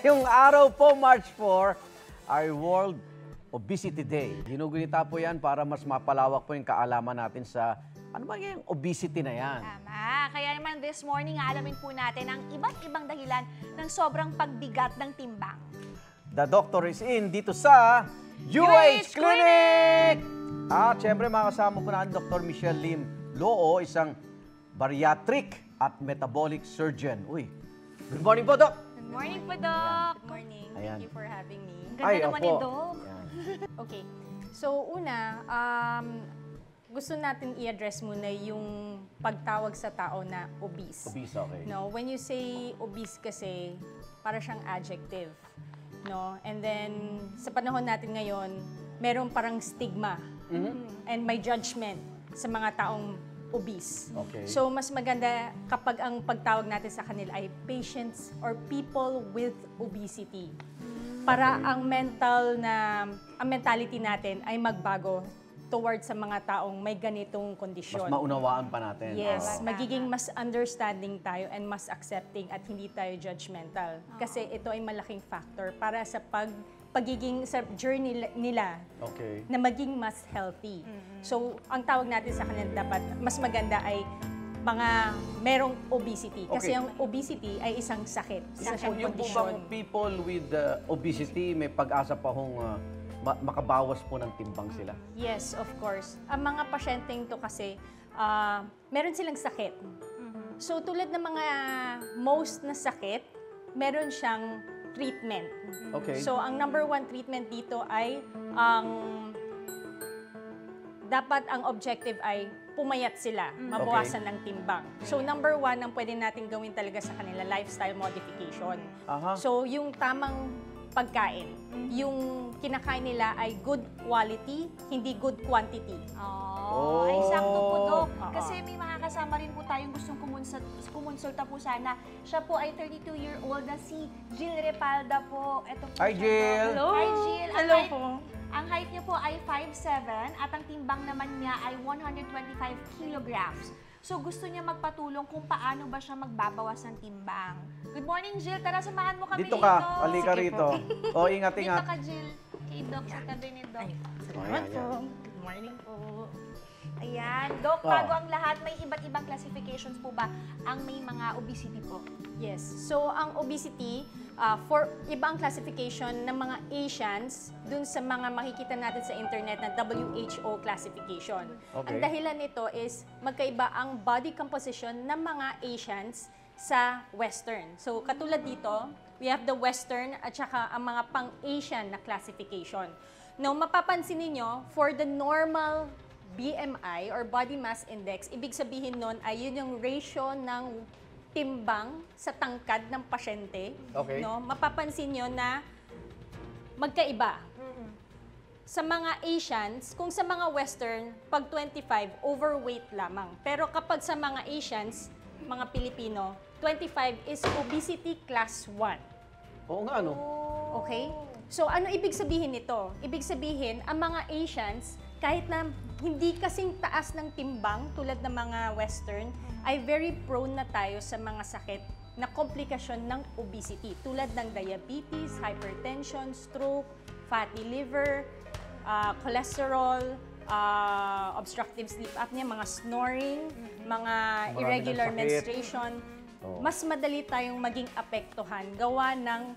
Ngayong araw po, March 4, ay World Obesity Day. Ginugunita po yan para mas mapalawak po yung kaalaman natin sa ano ba yung obesity na yan. Tama. Kaya naman this morning, aalamin po natin ang iba't ibang dahilan ng sobrang pagbigat ng timbang. The doctor is in dito sa UH Clinic! At syempre makasama po natin Dr. Michelle Lim Loo, isang bariatric at metabolic surgeon. Uy, good morning po, Doc! Good morning po, Doc! Good morning. Ayan. Thank you for having me. Ang ganda naman ni opo. Doc. Ayan. Okay. So, una, gusto natin i-address muna yung pagtawag sa tao na obese. Obese, okay. No, when you say obese kasi, para siyang adjective. No? And then, sa panahon natin ngayon, meron parang stigma and may judgment sa mga taong obese. Okay. So, mas maganda kapag ang pagtawag natin sa kanila ay patients or people with obesity. Para ang mentality natin ay magbago towards sa mga taong may ganitong kondisyon. Mas maunawaan pa natin. Yes, Oo. magiging mas understanding tayo and mas accepting at hindi tayo judgmental. Kasi ito ay malaking factor para sa pagiging sa journey nila Okay. na maging mas healthy. So, ang tawag natin sa kanila dapat mas maganda ay mga merong obesity. Kasi Okay. ang obesity ay isang sakit, isa siyang Yung po kondisyon. bang people with obesity, may pag-asa pa hong makabawas po ng timbang sila? Yes, of course. Ang mga pasyenteng to kasi, meron silang sakit. So tulad ng mga most na sakit, meron siyang treatment. Okay. So ang number one treatment dito ay dapat ang objective ay pumayat sila, mabawasan ng timbang. So number one ang pwede natin gawin talaga sa kanila, lifestyle modification. Aha. So yung tamang pagkain, yung kinakain nila ay good quality, hindi good quantity. Oh, ay sakto po, Doc. Oo. Kasi may makakasama rin po tayong gustong kumonsulta po sana. Siya po ay 32-year-old na si Jill Repalda po. Ito po Hi, siya, Jill! Doc. Hi, Jill! Hello po. Ang height niya po ay 5'7" at ang timbang naman niya ay 125 kilograms. So gusto niya magpatulong kung paano ba siya magbabawas ng timbang. Good morning, Jill. Tara, samahan mo kami Dito ka, halika Sige rito. O, Dito ingat-ingat. ka, Jill. Kay Doc, sa tabi ni Doc. Salamat ayan, po. ayan. Good morning po. Ayan. Doc, Oh. bago ang lahat, may iba't ibang classifications po ba ang may mga obesity po? Yes. So, ang obesity, for iba ang classification ng mga Asians dun sa mga makikita natin sa internet na WHO classification. Okay. Ang dahilan nito is magkaiba ang body composition ng mga Asians sa Western. So, katulad dito, we have the Western at saka ang mga pang-Asian na classification. Now, mapapansin ninyo, for the normal BMI or body mass index, ibig sabihin nun ay yun yung ratio ng timbang sa tangkad ng pasyente. Okay. No? Mapapansin nyo na magkaiba. Sa mga Asians, kung sa mga Western, pag 25, overweight lamang. Pero kapag sa mga Asians, mga Pilipino, 25 is obesity class 1. Oo nga, no? Okay? So, ano ibig sabihin nito? Ibig sabihin, ang mga Asians, kahit na hindi kasing taas ng timbang tulad ng mga Western, ay very prone na tayo sa mga sakit na komplikasyon ng obesity. Tulad ng diabetes, hypertension, stroke, fatty liver, cholesterol, obstructive sleep apnea, mga snoring, mga irregular sakit. menstruation. Oo. Mas madali tayong maging apektuhan gawa ng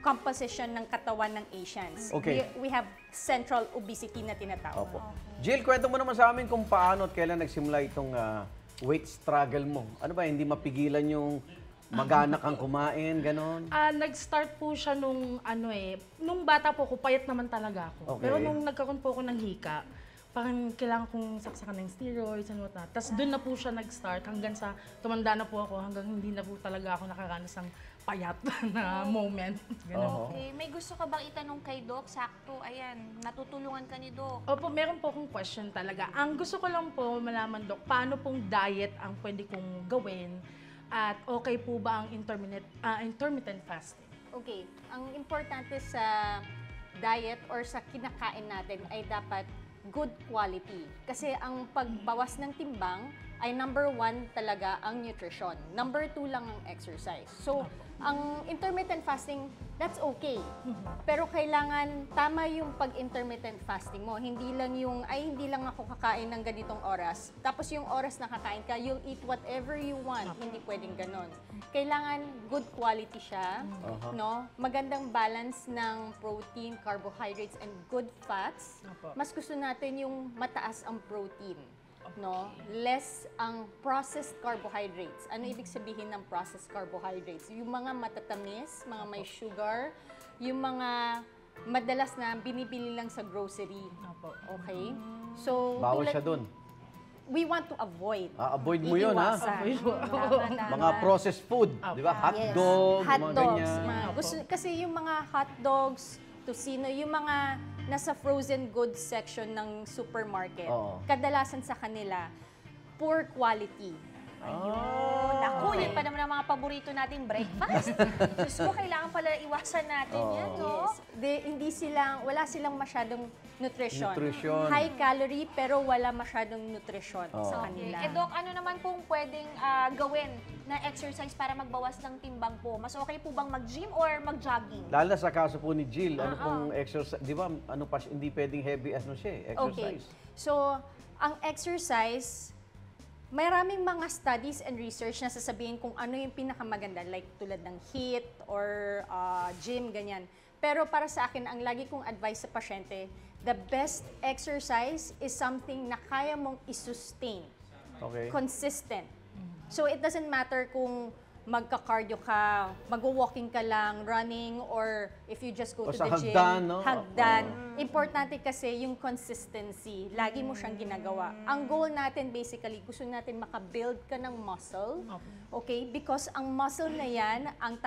composition ng katawan ng Asians. Okay. We have central obesity na tinatawag. Opo. Jill, kwento mo naman sa amin kung paano at kailan nagsimula itong weight struggle mo. Ano ba, hindi mapigilan yung maganak kang kumain, ganon? Nag-start po siya nung nung bata po ako, payat naman talaga ako. Okay. Pero nung nagkaroon po ako ng hika, parang kailangan kong saksakan ng steroids and whatnot. Tapos doon na po siya nag-start hanggang sa tumanda na po ako, hanggang hindi na po talaga ako nakaranas ng payat na moment. Oo. Ganun. Okay. May gusto ka bang itanong kay Doc? Sakto, ayan, natutulungan ka ni Doc. Opo, meron po akong question talaga. Ang gusto ko lang po malaman, Dok, paano pong diet ang pwede kong gawin at okay po ba ang intermittent fasting? Okay, ang importante sa diet or sa kinakain natin ay dapat good quality. Kasi ang pagbawas ng timbang ay number 1 talaga ang nutrition. Number 2 lang ang exercise. So, ang intermittent fasting, that's okay. Pero kailangan tama yung pag-intermittent fasting mo. Hindi lang yung, hindi lang ako kakain ng ganitong oras. Tapos yung oras na kakain ka, you'll eat whatever you want. Hindi pwedeng ganon. Kailangan good quality siya, no? Magandang balance ng protein, carbohydrates, and good fats. Mas gusto natin yung mataas ang protein. No, less ang processed carbohydrates. Ano ibig sabihin ng processed carbohydrates? Yung mga matatamis, mga may sugar, yung mga madalas na binibili lang sa grocery. Okay? So, Bawal siya dun. we want to avoid. Avoid mo yun, ha? Iiwasan. Mga processed food, di ba? Hotdog, Hot mga dogs. ganyan. Kasi yung mga hot dogs, tocino, yung mga nasa frozen goods section ng supermarket, kadalasan sa kanila, poor quality. Naku, yun pa naman ang mga paborito nating breakfast. Diyos ko, kailangan pala iwasan natin yan, no? Yes. Wala silang masyadong nutrition. Nutrition. High calorie pero wala masyadong nutrition sa kanila. Eh, Doc, ano naman pong pwedeng gawin na exercise para magbawas ng timbang po? Mas okay po bang mag-gym or mag-jogging? Lalo sa kaso po ni Jill, ano pong exercise, di ba, ano pa, hindi pwedeng heavy exercise. So, ang exercise, maraming mga studies and research na sasabihin kung ano yung pinakamaganda, like tulad ng HIIT or gym, ganyan. Pero para sa akin, ang lagi kong advice sa pasyente, the best exercise is something na kaya mong i-sustain. Okay. Consistent. So it doesn't matter kung magka-cardio ka, mag-walking ka lang, running, or if you just go O to sa the gym. hagdan, no? Hagdan. Importante kasi yung consistency. Lagi mo siyang ginagawa. Ang goal natin basically, gusto natin maka-build ka ng muscle. Okay? Because ang muscle na yan, ang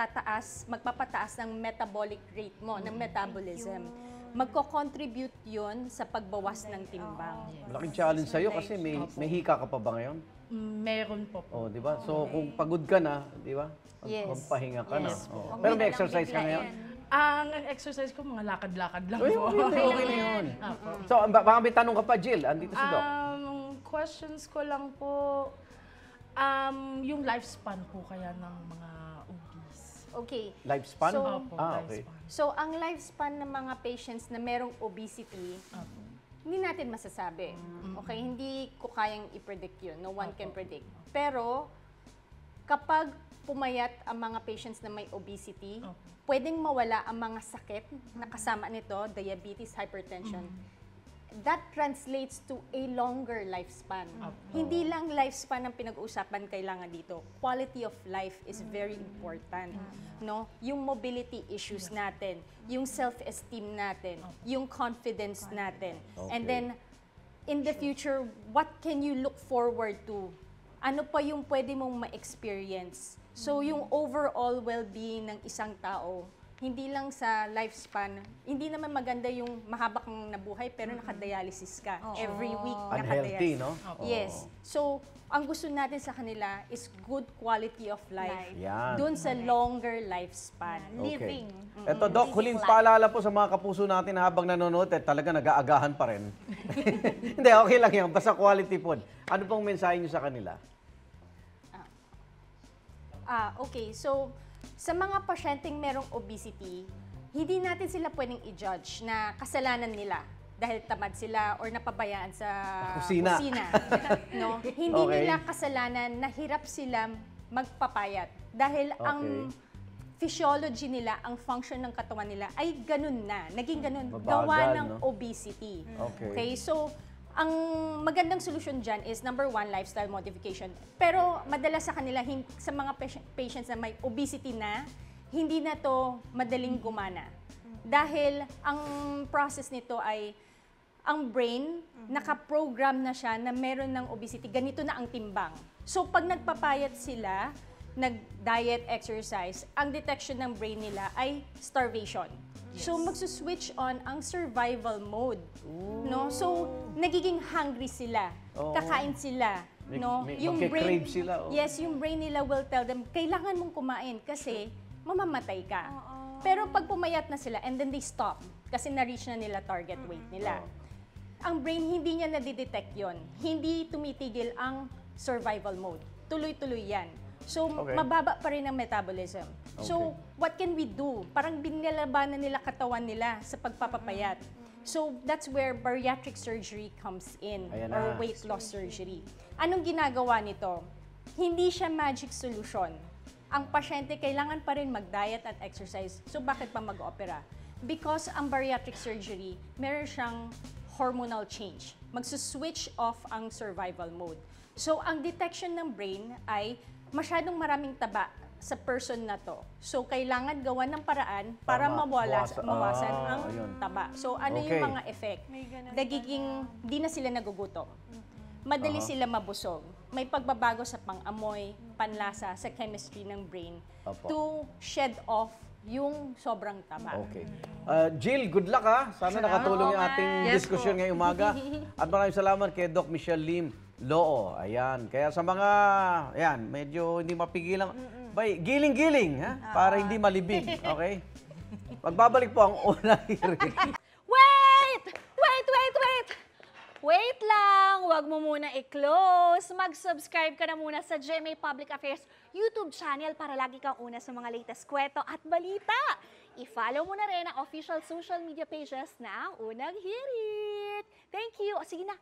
magpapataas ng metabolic rate mo, ng metabolism. Magko-contribute yun sa pagbawas ng timbang. Malaking challenge sa'yo kasi may hika ka pa ba ngayon? Meron po. Oh, di ba? So, kung pagod ka na, di ba? Yes. Magpahinga ka Yes. na. Oh. Pero may exercise ka ngayon? Ang exercise ko, mga lakad-lakad lang Uy, po. okay na yun. So, baka may tanong ka pa, Jill. Andito si Doc. Questions ko lang po, yung lifespan po kaya ng mga obese. Okay. Lifespan? So- Opo, Okay. lifespan. So, ang lifespan ng mga patients na merong obesity, hindi natin masasabi. Okay? Hindi ko kayang i-predict yun. No one can predict. Pero, kapag pumayat ang mga patients na may obesity, pwedeng mawala ang mga sakit na kasama nito, diabetes, hypertension. That translates to a longer lifespan. Hindi lang lifespan ang pinag-uusapan kailangan dito. Quality of life is very important. No? Yung mobility issues natin, yung self-esteem natin, yung confidence natin. And then, in the future, what can you look forward to? Ano pa yung pwede mong ma-experience? So, yung overall well-being ng isang tao, hindi lang sa lifespan, hindi naman maganda yung mahaba kang nabuhay pero naka-dialysis ka. Every week Unhealthy, naka-dialysis. no? Yes. So, ang gusto natin sa kanila is good quality of life. Yan. Doon sa longer lifespan. Living. Ito, Doc, huling paalala po sa mga kapuso natin habang nanonood, talaga nag-aagahan pa rin. Hindi, okay lang yan. Basta quality food. Ano pong mensahe niyo sa kanila? Okay. So, sa mga pasyenteng merong obesity, hindi natin sila pwedeng i-judge na kasalanan nila dahil tamad sila or napabayaan sa Kusina. No? Hindi nila kasalanan na hirap sila magpapayat dahil ang physiology nila, ang function ng katawan nila ay ganun na, naging ganun, Mabagal, gawa ng no? obesity. Okay. So, ang magandang solusyon dyan is number one, lifestyle modification. Pero madalas sa kanila, sa mga patients na may obesity na, hindi na to madaling gumana. Dahil ang process nito ay, ang brain, nakaprogram na siya na meron ng obesity, ganito na ang timbang. So pag nagpapayat sila, nag-diet, exercise, ang detection ng brain nila ay starvation. So magsuswitch on ang survival mode. No? So nagiging hungry sila. Kakain sila. No? Magke-crave sila. Yes, yung brain nila will tell them, kailangan mong kumain kasi mamamatay ka. Pero pag pumayat na sila and then they stop kasi na-reach na nila target weight nila. Ang brain hindi niya nadidetect yon. Hindi tumitigil ang survival mode. Tuloy-tuloy yan. So, mababa pa rin ang metabolism. So, what can we do? Parang binilalabanan nila katawan nila sa pagpapapayat. So, that's where bariatric surgery comes in, Ayan or na. weight loss surgery. Anong ginagawa nito? Hindi siya magic solution. Ang pasyente kailangan pa rin mag-diet at exercise. So, bakit pa mag-opera? Because ang bariatric surgery, meron siyang hormonal change. Magsuswitch off ang survival mode. So, ang detection ng brain ay masyadong maraming taba sa person na to. So, kailangan gawan ng paraan para Tama. mawasan ang ayun. taba. So, ano Okay. yung mga effect? Nagiging, di na sila nagugutom. Madali sila mabusog. May pagbabago sa pang-amoy, panlasa, sa chemistry ng brain Opo. to shed off yung sobrang taba. Okay. Jill, good luck ha. Sana nakatulong yung ating Yes diskusyon ngayong umaga. At maraming salamat kay Doc Michelle Lim Loo. Ayan. Kaya sa mga, ayan, medyo hindi mapigilan. Bay, giling-giling ha? Para hindi malibig. Okay? Magbabalik po ang unang hearing. Wait! Wait lang! Huwag mo muna i-close. Mag-subscribe ka na muna sa GMA Public Affairs YouTube channel para lagi kang una sa mga latest kwento at balita. I-follow mo na rin ang official social media pages ng Unang Hirit. Thank you. O sige na,